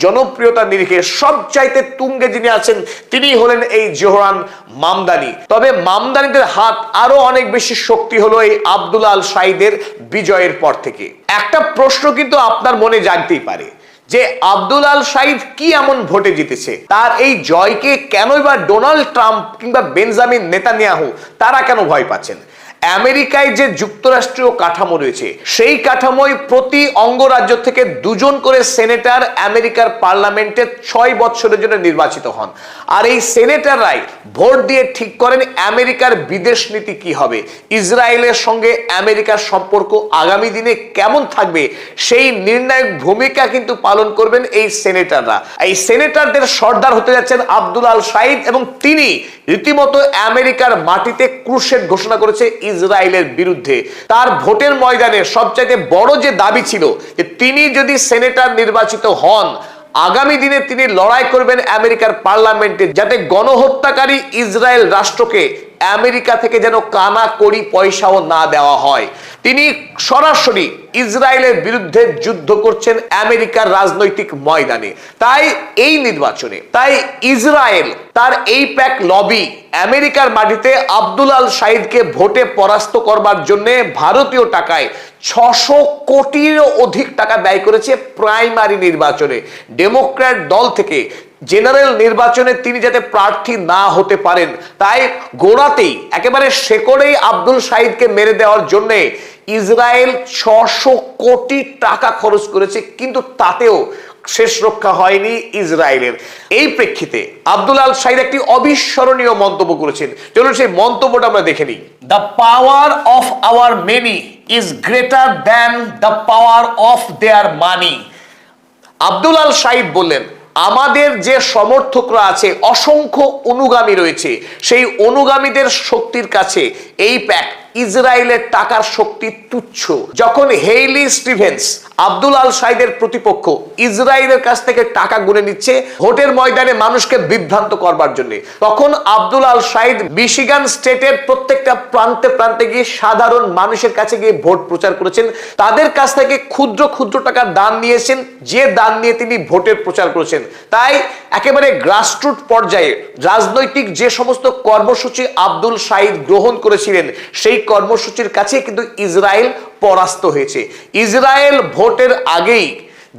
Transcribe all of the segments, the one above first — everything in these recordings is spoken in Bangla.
জনপ্রিয়তার নিরিখে সবচাইতে তুঙ্গে যিনি আছেন তিনি হলেন এই জোহরান মামদানি। তবে মামদানিদের হাত আরো অনেক বেশি শক্তি হলো এই আব্দুল্লাহ আল সাঈদের বিজয়ের পর থেকে। একটা প্রশ্ন কিন্তু আপনার মনে জাগতেই পারে যে আব্দুল্লাহ আল সাঈদ কি এমন ভোটে জিতেছে, তার এই জয়কে কেনই বা ডোনাল্ড ট্রাম্প কিংবা বেঞ্জামিন নেতানিয়াহু তারা কেন ভয় পাচ্ছেন? আমেরিকায় যে যুক্তরাষ্ট্রীয় কাঠামো রয়েছে সেই কাঠামোয় প্রতি অঙ্গরাজ্য থেকে দুজন করে সেনেটর আমেরিকার পার্লামেন্টে 6 বছরের জন্য নির্বাচিত হন। আর এই সেনেটররাই ভোট দিয়ে ঠিক করেন আমেরিকার বিদেশ নীতি কি হবে, ইসরায়েলের সঙ্গে আমেরিকার সম্পর্ক আগামী দিনে কেমন থাকবে, সেই নির্ণায়ক ভূমিকা কিন্তু পালন করবেন এই সেনেটররা। এই সেনেটরদের সর্দার হতে যাচ্ছেন আব্দুল্লাহ আল সাঈদ এবং তিনি রীতিমতো আমেরিকার মাটিতে ক্রুসেড ঘোষণা করেছে ইসরায়েলের বিরুদ্ধে। তার ভোটের ময়দানে সবচাইতে বড় যে দাবি ছিল যে তিনি যদি সেনেটর নির্বাচিত হন আগামী দিনে তিনি লড়াই করবেন আমেরিকার পার্লামেন্টে যাতে গণহত্যাকারী ইসরায়েল রাষ্ট্রকে আমেরিকা থেকে যেন কানা কড়ি পয়সাও না দেওয়া হয়। তিনি সরাসরি ইসরায়েলের বিরুদ্ধে যুদ্ধ করছেন আমেরিকার রাজনৈতিক ময়দানে। তাই এই নির্বাচনে ইসরায়েল তার এই প্যাক লবি আমেরিকার মাটিতে আব্দুল্লাহ আল সাঈদকে ভোটে পরাস্ত করবার জন্য ভারতীয় টাকায় 600 কোটিরও অধিক টাকা ব্যয় করেছে প্রাইমারি নির্বাচনে। ডেমোক্র্যাট দল থেকে জেনারেল নির্বাচনে তিনি যাতে প্রার্থী না হতে পারেন তাই গোড়াতেই একেবারে শেকড়েই আব্দুল সাঈদকে মেরে দেওয়ার জন্য ইসরায়েল 600 কোটি টাকা খরচ করেছে, কিন্তু তাতেও শেষ রক্ষা হয়নি ইসরায়েলের। এই প্রেক্ষিতে আব্দুল্লাহ আল সাঈদ একটি অবিস্মরণীয় মন্তব্য করেছেন। চলুন সেই মন্তব্যটা আমরা দেখে নিই। The power of our many is greater than the power of their money. Abdullah আল সাঈদ বললেন আমাদের যে সমর্থকরা আছে, অসংখ্য অনুগামী রয়েছে, সেই অনুগামীদের শক্তির কাছে এই প্যাক ইসরায়েলের টাকার শক্তি তুচ্ছ। যখন হেইলি স্টিভেন্স আব্দুল্লাহ আল সাঈদের প্রতিপক্ষ ইসরায়েলের কাছ থেকে টাকা গুনে নিচ্ছে ভোটের ময়দানে মানুষকে বিভ্রান্ত করবার জন্য, তখন আব্দুল্লাহ আল সাঈদ মিশিগান স্টেটের প্রত্যেকটা প্রান্তে প্রান্তে গিয়ে সাধারণ মানুষের কাছে গিয়ে ভোট প্রচার করেছেন, তাদের কাছ থেকে ক্ষুদ্র ক্ষুদ্র টাকার দান নিয়েছেন, যে দান নিয়ে তিনি ভোটের প্রচার করেছেন। তাই একেবারে গ্রাসরুট পর্যায়ে রাজনৈতিক যে সমস্ত কর্মসূচি আব্দুল সাঈদ গ্রহণ করেছিলেন সেই কর্মসূচির কাছে কিন্তু ইসরায়েল পরাস্ত হয়েছে। ইসরায়েল ভোটের আগেই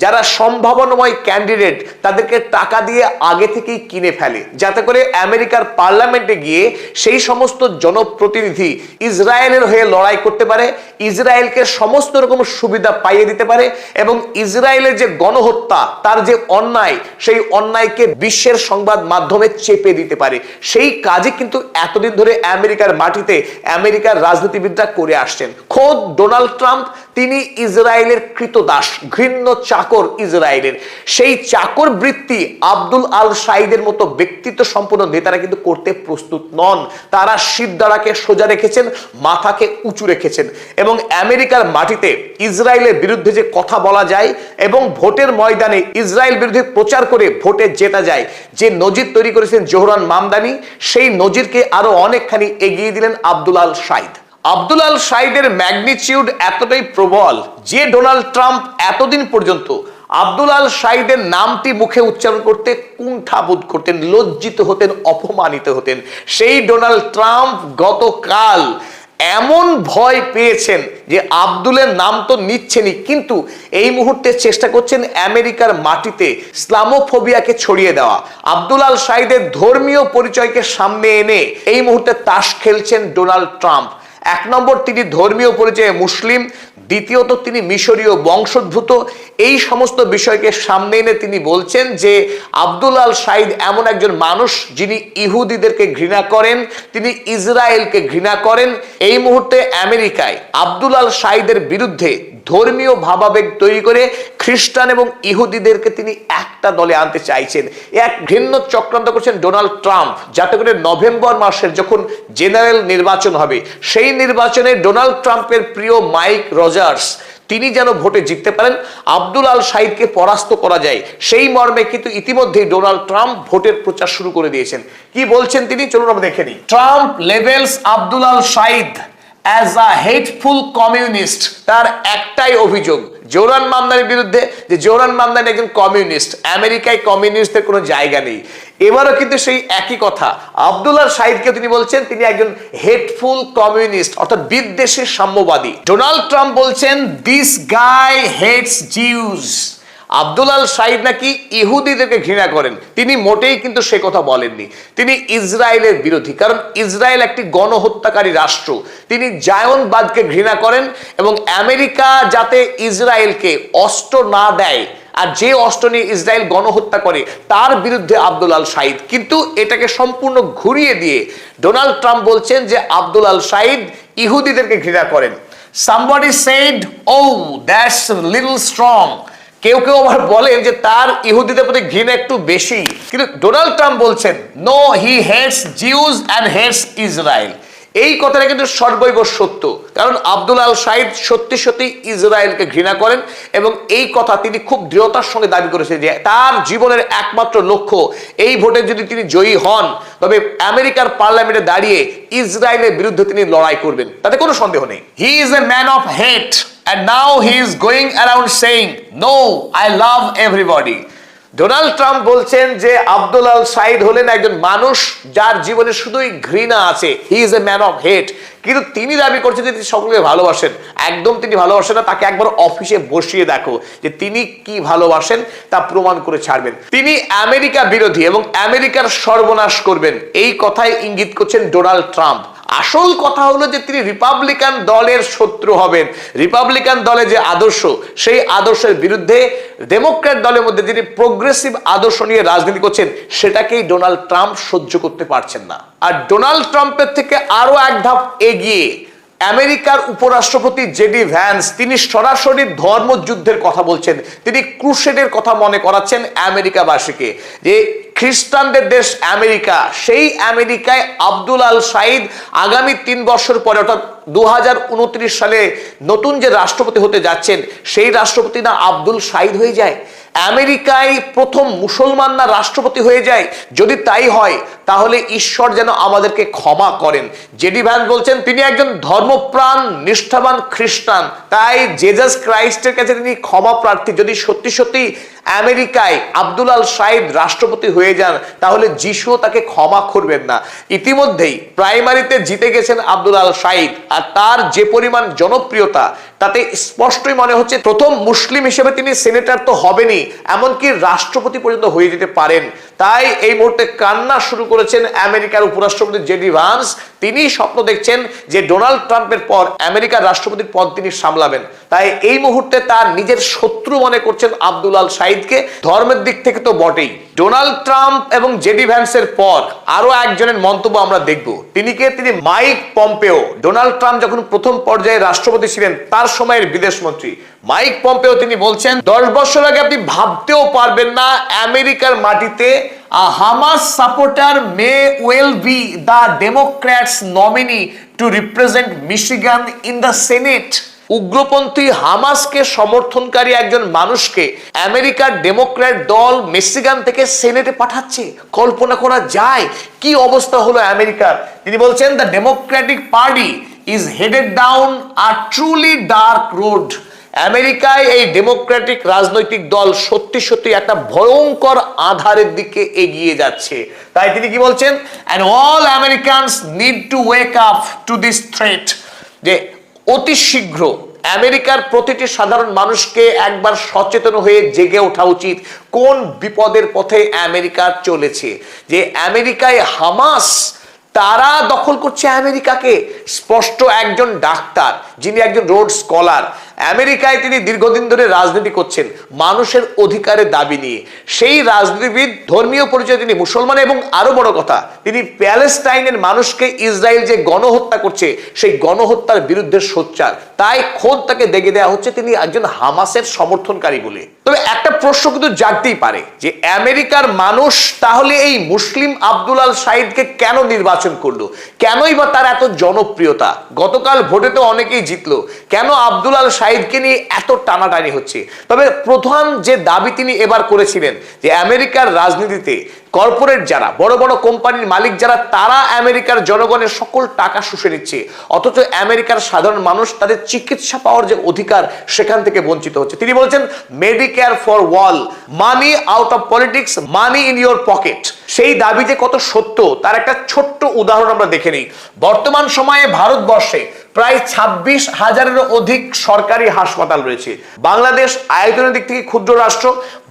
যারা সম্ভাবনাময় ক্যান্ডিডেট তাদেরকে টাকা দিয়ে আগে থেকেই কিনে ফেলে যাতে করে আমেরিকার পার্লামেন্টে গিয়ে সেই সমস্ত জনপ্রতিনিধি ইসরায়েলের হয়ে লড়াই করতে পারে, ইসরায়েলকে সমস্ত রকম সুবিধা পাইয়ে দিতে পারে এবং ইসরায়েলের যে গণহত্যা তার যে অন্যায় সেই অন্যায়কে বিশ্বের সংবাদ মাধ্যমে চেপে দিতে পারে। সেই কাজে কিন্তু এতদিন ধরে আমেরিকার মাটিতে আমেরিকার রাজনীতিবিদরা করে আসছেন। খোদ ডোনাল্ড ট্রাম্প তিনি ইসরায়েলের কৃতদাস, ঘৃণ্য চাকর ইসরায়েলের। সেই চাকর বৃত্তি আব্দুল আল সাঈদের মতো ব্যক্তিত্ব সম্পন্ন নেতারা কিন্তু করতে প্রস্তুত নন। তারা শিরদাঁড়াকে সোজা রেখেছেন, মাথাকে উঁচু রেখেছেন এবং আমেরিকার মাটিতে ইসরায়েলের বিরুদ্ধে যে কথা বলা যায় এবং ভোটের ময়দানে ইসরায়েল বিরুদ্ধে প্রচার করে ভোটে জেতা যায়, যে নজির তৈরি করেছেন জোহরান মামদানি, সেই নজিরকে আরো অনেকখানি এগিয়ে দিলেন আব্দুল্লাহ আল সাঈদ। আব্দুল্লাহ আল সাঈদের ম্যাগনিটিউড এতটাই প্রবল যে ডোনাল্ড ট্রাম্প এতদিন পর্যন্ত আব্দুল্লাহ আল সাঈদের নামটি মুখে উচ্চারণ করতে কুণ্ঠাবোধ করতেন, লজ্জিত হতেন, অপমানিত হতেন। সেই ডোনাল্ড ট্রাম্প গতকাল এমন ভয় পেয়েছেন যে আব্দুলের নাম তো নিচ্ছেনই, কিন্তু এই মুহূর্তে চেষ্টা করছেন আমেরিকার মাটিতে ইসলামোফোবিয়াকে ছড়িয়ে দেওয়া। আব্দুল্লাহ আল সাঈদের ধর্মীয় পরিচয়কে সামনে এনে এই মুহূর্তে তাস খেলছেন ডোনাল্ড ট্রাম্প। এক নম্বর তিনি ধর্মীয় পরিচয়ে মুসলিম, দ্বিতীয়ত তিনি মিশরীয় বংশোদ্ভূত। এই সমস্ত বিষয়কে সামনে এনে তিনি বলছেন যে আব্দুল্লাহ আল সাঈদ এমন একজন মানুষ যিনি ইহুদিদেরকে ঘৃণা করেন, তিনি ইসরায়েলকে ঘৃণা করেন। এই মুহূর্তে আমেরিকায় আব্দুল্লাহ আল সাঈদের বিরুদ্ধে ধর্মীয় ভাবাবেগ তৈরি করে খ্রিস্টান এবং ইহুদিদেরকে তিনি একটা দলে আনতে চাইছেন। এক ঘৃণ্য চক্রান্ত করছেন ডোনাল্ড ট্রাম্প যাতে করে নভেম্বর মাসের যখন জেনারেল নির্বাচন হবে সেই নির্বাচনে ডোনাল্ড ট্রাম্পের প্রিয় মাইক রজার্স তিনি যেন ভোটে জিততে পারেন, আব্দুল্লাহ আল সাঈদকে পরাস্ত করা যায়, সেই মর্মে কিন্তু ইতিমধ্যেই ডোনাল্ড ট্রাম্প ভোটের প্রচার শুরু করে দিয়েছেন। কি বলছেন তিনি, চলুন আমরা দেখে নিই। Trump labels Abdullah Al Saeed as a hateful communist. তার একটাই অভিযোগ জোহরান মামদানির বিরুদ্ধে যে জোহরান মামদানি একজন কমিউনিস্ট, আমেরিকায় কমিউনিস্টদের কোনো জায়গা নেই। এবারও কিন্তু সেই একই কথা আব্দুল্লাহ শাহিদকে তিনি বলছেন তিনি একজন হেটফুল কমিউনিস্ট, অর্থাৎ বিদ্বেষী সাম্যবাদী। ডোনাল্ড ট্রাম্প বলছেন this guy hates Jews. Abdullah Shahid নাকি ইহুদিদেরকে ঘৃণা করেন, তিনি মোটেই কিন্তু সে কথা বলেননি। তিনি ইসরায়েলের বিরোধী, কারণ ইসরায়েল একটি গণহত্যাকারী রাষ্ট্র। তিনি জায়নবাদকে ঘৃণা করেন এবং আমেরিকা যাতে ইসরায়েলকে অস্ত্র না দেয় আর যে অস্ত্র নিয়ে ইসরায়েল গণহত্যা করে তার বিরুদ্ধে আব্দুল্লাহ শাহিদ। কিন্তু এটাকে সম্পূর্ণ ঘুরিয়ে দিয়ে ডোনাল্ড ট্রাম্প বলছেন যে আব্দুল্লাহ শাহিদ ইহুদিদেরকে ঘৃণা করেন। Somebody said, oh, that's a little strong. কেউ কেউ আবার বলেন যে তার ইহুদিদের প্রতি ঘৃণা একটু বেশি, কিন্তু ডোনাল্ড ট্রাম্প বলছেন no, he hates Jews and hates Israel. এই কথাটা কিন্তু সর্বৈব সত্য, কারণ আব্দুল্লাহ শাহিদ সত্যি সত্যি ইসরায়েলকে ঘৃণা করেন এবং এই কথা তিনি খুব দৃঢ়তার সঙ্গে দাবি করেছেন যে তার জীবনের একমাত্র লক্ষ্য এই ভোটে যদি তিনি জয়ী হন তবে আমেরিকার পার্লামেন্টে দাঁড়িয়ে ইসরায়েলের বিরুদ্ধে তিনি লড়াই করবেন, তাতে কোনো সন্দেহ নেই। হি is a man of hate and now he is going around saying no, I love everybody. Donald Trump বলছেন যে আব্দুল্লাহ শাহিদ হলেন একজন মানুষ যার জীবনে শুধুই ঘৃণা আছে, he is a man of hate. কিন্তু তিনি দাবি করছেন যে তিনি সকলকে ভালোবাসেন। একদম তিনি ভালোবাসেন না, তাকে একবার অফিসে বসিয়ে দেখো যে তিনি কি ভালোবাসেন তা প্রমাণ করে ছাড়বেন। তিনি আমেরিকা বিরোধী এবং আমেরিকার সর্বনাশ করবেন, এই কথাই ইঙ্গিত করছেন ডোনাল্ড ট্রাম্প। আসল কথা হলো যে তিনি রিপাবলিকান দলের শত্রু হবেন। রিপাবলিকান দলের যে আদর্শ সেই আদর্শের বিরুদ্ধে ডেমোক্র্যাট দলের মধ্যে যিনি প্রোগ্রেসিভ আদর্শ নিয়ে রাজনীতি করছেন সেটাকেই ডোনাল্ড ট্রাম্প সহ্য করতে পারছেন না। আর ডোনাল্ড ট্রাম্পের থেকে আরো এক ধাপ এগিয়ে আমেরিকার উপরাষ্ট্রপতি জেডি ভ্যান্স, তিনি সরাসরি ধর্মযুদ্ধের কথা বলছেন। তিনি ক্রুসেডের কথা মনে করাচ্ছেন আমেরিকাবাসীকে যে খ্রিস্টানদের দেশ আমেরিকা, সেই আমেরিকায় আব্দুল্লাহ শাহিদ আগামী 3 বছর পরে অর্থাৎ 2029 সালে নতুন যে রাষ্ট্রপতি হতে যাচ্ছেন সেই রাষ্ট্রপতি না আব্দুল শাহিদ হয়ে যায়। আমেরিকায় প্রথম মুসলমান না রাষ্ট্রপতি হয়ে যায়। যদি তাই হয় তাহলে ঈশ্বর যেন আমাদেরকে ক্ষমা করেন। জেডি ভ্যান্স বলছেন তিনি একজন ধর্মপ্রাণ নিষ্ঠাবান খ্রিস্টান, তাই জেসাস ক্রাইস্টের কাছে তিনি ক্ষমা প্রার্থী। যদি সত্যি সত্যি আমেরিকায় আব্দুল্লাহ শাহিদ রাষ্ট্রপতি হয়ে যান তাহলে যিশুও তাকে ক্ষমা করবেন না। ইতিমধ্যেই প্রাইমারিতে জিতে গেছেন আব্দুল্লাহ শাহিদ, আর তার যে পরিমাণ জনপ্রিয়তা তাতে স্পষ্টই মনে হচ্ছে প্রথম মুসলিম হিসেবে তিনি সেনেটর তো হবেনই, এমনকি রাষ্ট্রপতি পর্যন্ত হয়ে যেতে পারেন। তাই এই মুহূর্তে কান্না শুরু করেছেন আমেরিকার উপরাষ্ট্রপতি জেডি ভ্যান্স। তিনি স্বপ্ন দেখছেন যে ডোনাল্ড ট্রাম্পের পর আমেরিকার রাষ্ট্রপতির পদ তিনি সামলাবেন। তাই এই মুহূর্তে তার নিজের শত্রু মনে করছেন আব্দুল্লাহ শাহিদকে, ধর্মের দিক থেকে তো বটেই। ডোনাল্ড ট্রাম্প এবং জেডি ভ্যান্সের পর আরো একজনের মন্তব্য আমরা দেখব। তিনি মাইক পম্পেও। ডোনাল্ড ট্রাম্প যখন প্রথম পর্যায়ে রাষ্ট্রপতি ছিলেন তার সময়ের বিদেশমন্ত্রী মাইক পম্পেও তিনি বলছেন 10 বছর আগে আপনি ভাবতেও পারবেন না আমেরিকার মাটিতে a Hamas supporter may well be the Democrats nominee to represent Michigan in the Senate. উগ্রপন্থী হামাসকে সমর্থনকারী একজন মানুষকে আমেরিকার ডেমোক্র্যাট দল মিশিগান থেকে সেনেটে পাঠাচ্ছে। কল্পনা করা যায় কি অবস্থা হলো আমেরিকার। তিনি বলছেন the Democratic party is headed down a truly dark road. আমেরিকায় এই ডেমোক্রেটিক রাজনৈতিক দল সত্যি সত্যি একটা ভয়ঙ্কর আধারের দিকে এগিয়ে যাচ্ছে। তাই তিনি কি বলছেন, and all Americans need to wake up to this threat, যে অতি শীঘ্র আমেরিকার প্রতিটি সাধারণ মানুষকে একবার সচেতন হয়ে জেগে ওঠা উচিত কোন বিপদের পথে আমেরিকা চলেছে। যে আমেরিকায় হামাস তারা দখল করছে আমেরিকাকে। স্পষ্ট একজন ডাক্তার যিনি একজন রোড স্কলার, আমেরিকায় তিনি দীর্ঘদিন ধরে রাজনীতি করছেন মানুষের অধিকারের দাবি নিয়ে। সেই রাজনীতিবিদ, ধর্মীয় পরিচয় তিনি মুসলমান, এবং আরো বড় কথা তিনি প্যালেস্টাইনের মানুষকে ইসরায়েল যে গণহত্যা করছে সেই গণহত্যার বিরুদ্ধে সোচ্চার। তাই খোদ তাকে দেখে দেওয়া হচ্ছে তিনি একজন হামাসের সমর্থনকারী বলে। তবে একটা প্রশ্ন কিন্তু জাগতেই পারে যে আমেরিকার মানুষ তাহলে এই মুসলিম আব্দুল্লাহ শাহিদকে কেন নির্বাচন করলো, কেনই বা তার এত জনপ্রিয়তা? গতকাল ভোটে তো অনেকেই জিতলো, কেন আব্দুল্লাহ শাহিদ সাইদকে নিয়ে এত টানাটানি হচ্ছে। তবে প্রধান যে দাবি তিনি এবার করেছিলেন যে আমেরিকার রাজনীতিতে কর্পোরেট যারা, বড় বড় কোম্পানির মালিক যারা, তারা আমেরিকার জনগণের সকল টাকা শুষে নিচ্ছে, অথচ আমেরিকার সাধারণ মানুষ তাদের চিকিৎসা পাওয়ার যে অধিকার সেখান থেকে বঞ্চিত হচ্ছে। তিনি বলছেন Medicare for wall, money out of politics, money in your pocket. সেই দাবি যে কত সত্য তার একটা ছোট্ট উদাহরণ আমরা দেখে নিই। বর্তমান সময়ে ভারতবর্ষে প্রায় 26,000-এরও অধিক সরকারি হাসপাতাল রয়েছে। বাংলাদেশ আয়তনের দিক থেকে ক্ষুদ্র রাষ্ট্র,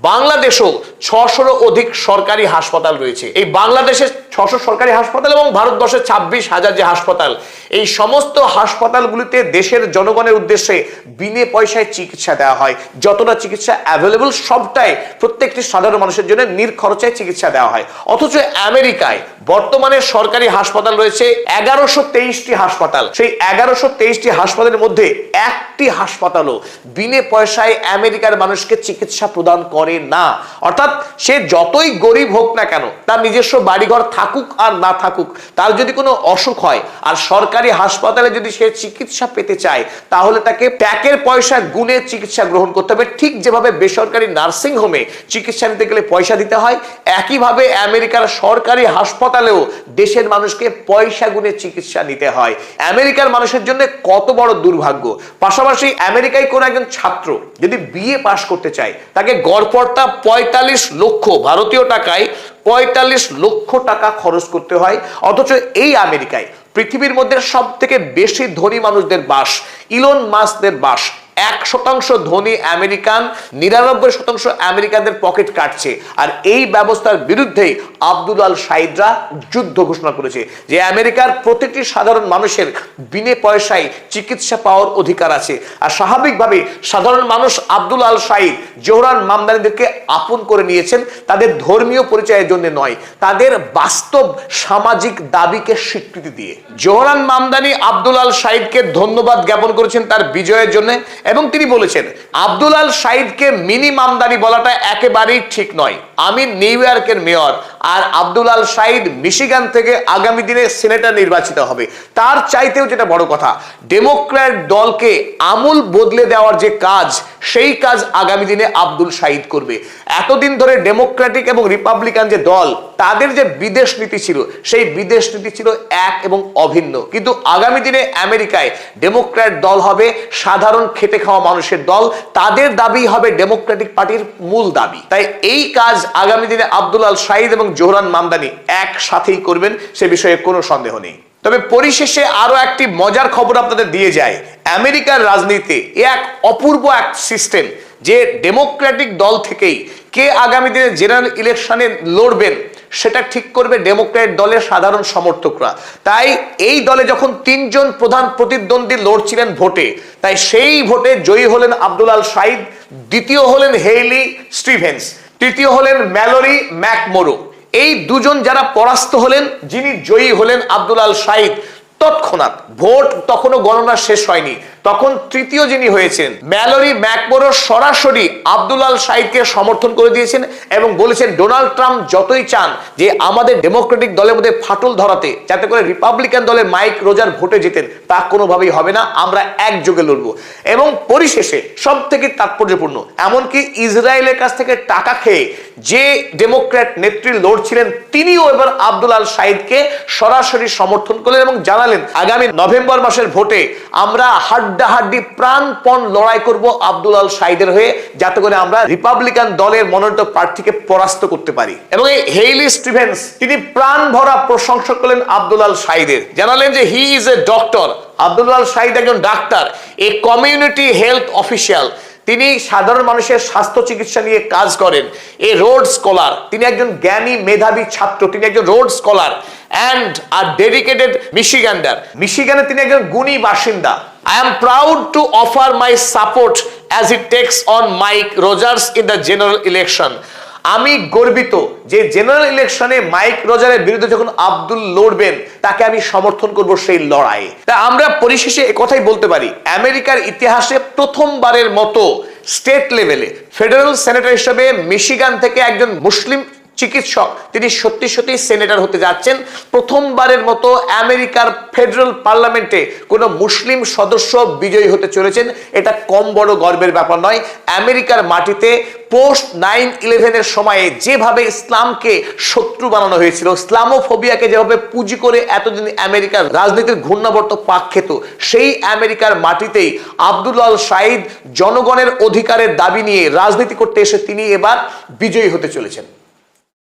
বাংলাদেশেও 600-রও অধিক সরকারি হাসপাতাল রয়েছে। এই বাংলাদেশে 600 সরকারি হাসপাতাল এবং ভারতবর্ষে 26,000 যে হাসপাতাল, এই সমস্ত হাসপাতালগুলিতে দেশের জনগণের উদ্দেশ্যে বিনে পয়সায় চিকিৎসা দেওয়া হয়। যতটা চিকিৎসা অ্যাভেলেবল সবটাই প্রত্যেকটি সাধারণ মানুষের জন্য নির্খরচায় চিকিৎসা দেওয়া হয়। অথচ আমেরিকায় বর্তমানে সরকারি হাসপাতাল রয়েছে 1123টি হাসপাতাল। সেই 1123টি হাসপাতালের মধ্যে একটি হাসপাতালও বিনে পয়সায় আমেরিকার মানুষকে চিকিৎসা প্রদান করে না। অর্থাৎ সে যতই গরিব হোক না কেন, তার নিজস্ব বাড়িঘর থাকুক আর না থাকুক, তার যদি কোনো অসুখ হয় আর সরকারি হাসপাতালে যদি সে চিকিৎসা পেতে চায়, তাহলে তাকে ট্যাক্সের পয়সা গুনে চিকিৎসা গ্রহণ করতে হবে। ঠিক যেভাবে বেসরকারি নার্সিং হোমে চিকিৎসা নিতে গেলে পয়সা দিতে হয়, একইভাবে আমেরিকার সরকারি হাসপাতালেও দেশের মানুষকে পয়সা গুনে চিকিৎসা নিতে হয়। আমেরিকার মানুষের জন্য কত বড় দুর্ভাগ্য। পাশাপাশি আমেরিকায় কোনো একজন ছাত্র যদি বিএ পাশ করতে চায়, তাকে গড়পড়তা 45 লক্ষ ভারতীয় টাকায় 45 লক্ষ টাকা খরচ করতে হয়। অথচ এই আমেরিকায় পৃথিবীর মধ্যে সব থেকে বেশি ধনী মানুষদের বাস, ইলন মাস্কদের বাস। 1% ধনী আমেরিকান, 99% আমেরিকানদের পকেট কাটছে। আর এই ব্যবস্থার বিরুদ্ধেই আব্দুল আল সাইদরা যুদ্ধ ঘোষণা করেছে যে আমেরিকার প্রতিটি সাধারণ মানুষের বিনে পয়সায় চিকিৎসা পাওয়ার অধিকার আছে। আর স্বাভাবিকভাবে সাধারণ মানুষ আব্দুল আল সাইদ, জোহরান মামদানিদেরকে আপন করে নিয়েছেন তাদের ধর্মীয় পরিচয়ের জন্য নয়, তাদের বাস্তব সামাজিক দাবিকে স্বীকৃতি দিয়ে। জোহরান মামদানি আব্দুল আল সাইদকে ধন্যবাদ জ্ঞাপন করেছেন তার বিজয়ের জন্য, এবং তিনি বলেছেন আব্দুল আল সাইদকে মিনি মামদানি বলাটা একেবারেই ঠিক নয়। আমি নিউ ইয়র্কের মেয়র, আর আব্দুল আল সাইদ মিশিগান থেকে আগামী দিনে সিনেটর নির্বাচিত হবে। তার চাইতেও যেটা বড় কথা, ডেমোক্র্যাট দলকে আমূল বদলে দেওয়ার যে কাজ, সেই কাজ আগামী দিনে আব্দুল সাইদ করবে। এতদিন ধরে ডেমোক্রেটিক এবং রিপাবলিকান যে দল, তাদের যে বিদেশ নীতি ছিল, সেই বিদেশ নীতি ছিল এক এবং অভিন্ন। কিন্তু আগামী দিনে আমেরিকায় ডেমোক্র্যাট দল হবে সাধারণ খেটে খাওয়া মানুষের দল, তাদের দাবি হবে ডেমোক্রেটিক পার্টির মূল দাবি। তাই এই কাজ আগামী দিনে আব্দুল আল সাইদ এবং জোহরান মামদানি একসাথেই করবেন, সে বিষয়ে কোনো সন্দেহ নেই। তবে পরিশেষে আরো একটি মজার খবর আপনাদের দিয়ে যায়। আমেরিকার রাজনীতিতে এক অপূর্ব এক সিস্টেম যে ডেমোক্রেটিক দল থেকেই কে আগামী দিনে জেনারেল ইলেকশনে লড়বেন সেটা ঠিক করবে ডেমোক্র্যাট দলের সাধারণ সমর্থকরা। তাই এই দলে যখন 3 জন প্রধান প্রতিদ্বন্দ্বী লড়ছিলেন ভোটে, তাই সেই ভোটে জয়ী হলেন আব্দুল আল সাইদ, দ্বিতীয় হলেন হেইলি স্টিভেন্স, তৃতীয় হলেন ম্যালোরি ম্যাকমোরো। এই দুজন যারা পরাস্ত হলেন, যিনি জয়ী হলেন আব্দুল আল সাইদ, তৎক্ষণাৎ ভোট তখনও গণনা শেষ হয়নি, তখন তৃতীয় যিনি হয়েছেন ম্যালোরি ম্যাকমোরো সরাসরি আব্দুল আল সাইদকে সমর্থন করে দিয়েছেন এবং বলেছেন ডোনাল্ড ট্রাম্প যতই চান যে আমাদের ডেমোক্রেটিক দলের মধ্যে ফাটল ধরাতে, যাতে করে রিপাবলিকান দলের মাইক রোজার ভোটে জেতেন, তা কোনোভাবেই হবে না, আমরা একযোগে লড়বো। এবং পরিশেষে সব থেকে তাৎপর্যপূর্ণ, এমনকি ইসরায়েলের কাছ থেকে টাকা খেয়ে যে ডেমোক্র্যাট নেত্রী লড়ছিলেন, তিনিও এবার আব্দুল আল সাইদকে সরাসরি সমর্থন করলেন এবং জানালেন আগামী নভেম্বর মাসের ভোটে আমরা হাড্ডাহাড্ডি প্রাণপণ লড়াই করব আব্দুল আল সাইদের হয়ে, যাতে করে আমরা রিপাবলিকান দলের মনোনীত প্রার্থীকে পরাস্ত করতে পারি। এবং এই হেইলি স্টিভেন্স, তিনি প্রাণ ভরা প্রশংসা করলেন আব্দুল আল সাইদের, জানালেন যে he is a doctor. Abdul Al Sayeed একজন ডাক্তার, এ কমিউনিটি হেলথ অফিসিয়াল, তিনি সাধারণ মানুষের স্বাস্থ্য চিকিৎসা নিয়ে কাজ করেন। এ রোড স্কলার, তিনি একজন জ্ঞানী মেধাবী ছাত্র, তিনি একজন road scholar and a dedicated Michigander. মিশিগানে তিনি একজন গুণী বাসিন্দা। I am proud to offer my support as it takes on Mike Rogers in the general election. আমি গর্বিত যে জেনারেল ইলেকশনে মাইক রজারের বিরুদ্ধে যখন আব্দুল লড়বেন, তাকে আমি সমর্থন করব সেই লড়াইয়ে। তা আমরা পরিশেষে একথাই বলতে পারি, আমেরিকার ইতিহাসে প্রথমবারের মতো স্টেট লেভেলে ফেডারেল সেনেটর হিসেবে মিশিগান থেকে একজন মুসলিম চিকিৎসক, তিনি সত্যি সত্যি সেনেটর হতে যাচ্ছেন। প্রথমবারের মতো আমেরিকার ফেডারেল পার্লামেন্টে কোনো মুসলিম সদস্য বিজয়ী হতে চলেছেন। এটা কম বড় গর্বের ব্যাপার নয়। আমেরিকার মাটিতে পোস্ট 9/11 এর সময়ে যেভাবে ইসলামকে শত্রু বানানো হয়েছিল, ইসলামোফোবিয়াকে যেভাবে পুঁজি করে এতদিন আমেরিকার রাজনীতির ঘূর্ণাবর্ত পাক খেত, সেই আমেরিকার মাটিতেই আব্দুল্লাহ আল শাহিদ জনগণের অধিকারের দাবি নিয়ে রাজনীতি করতে এসে তিনি এবার বিজয়ী হতে চলেছেন।